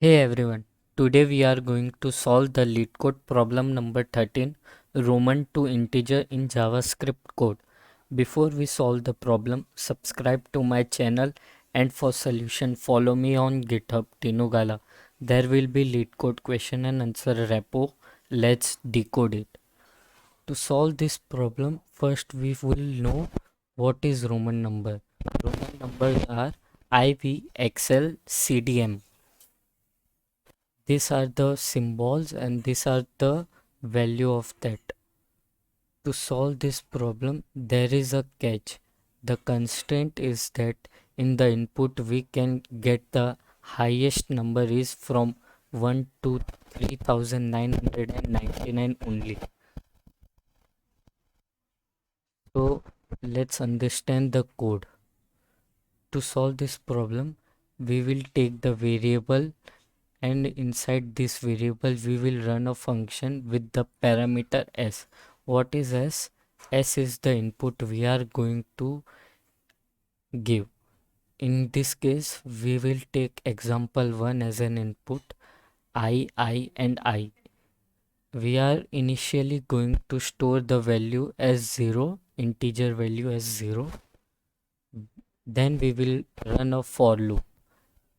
Hey everyone, today we are going to solve the leetcode problem number 13, Roman to integer in JavaScript code. Before we solve the problem, subscribe to my channel and for solution follow me on GitHub Tinugala. There will be leetcode question and answer repo. Let's decode it. To solve this problem, first we will know what is Roman number. Roman numbers are IV, CDM. These are the symbols and these are the value of that. To solve this problem, there is a catch. The constraint is that in the input we can get the highest number is from 1 to 3999 only. So let's understand the code. To solve this problem, we will take the variable and inside this variable we will run a function with the parameter s. What is s? S is the input we are going to give. In this case we will take example 1 as an input, I and I. We are initially going to store the value as 0, integer value as 0. Then we will run a for loop.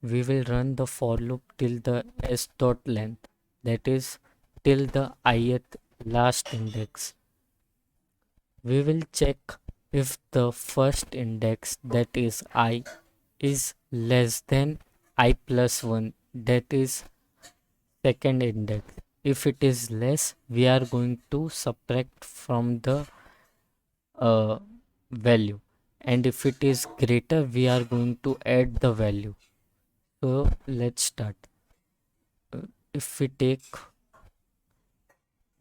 We will run the for loop till the s dot length, that is till the ith last index. We will check if the first index, that is I, is less than I plus 1, that is second index. If it is less, we are going to subtract from the value, and if it is greater we are going to add the value. So let's start. If we take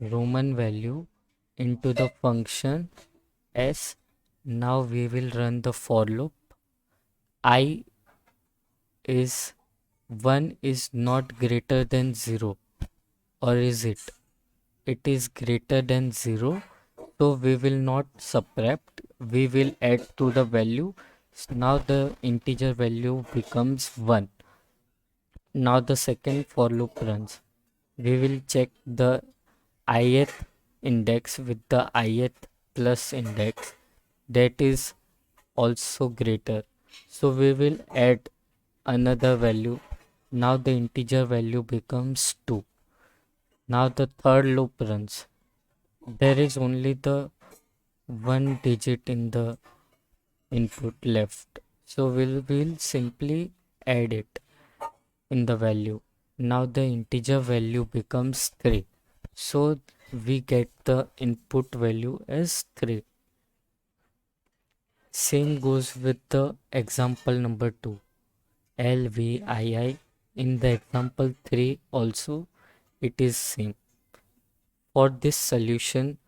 Roman value into the function s, now we will run the for loop. I is 1 is not greater than 0, or is it? It is greater than 0, so we will not subtract, we will add to the value. Now the integer value becomes 1. Now the second for loop runs. We will check the ith index with the ith plus index, that is also greater, so we will add another value. Now the integer value becomes 2. Now the third loop runs. There is only the one digit in the input left, so we'll simply add it in the value. Now the integer value becomes 3, so we get the input value as 3. Same goes with the example number 2, LVII. In the example 3 also it is same. For this solution,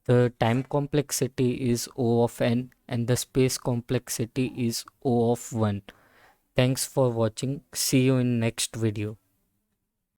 the time complexity is O of n and the space complexity is O of 1. Thanks for watching. See you in next video.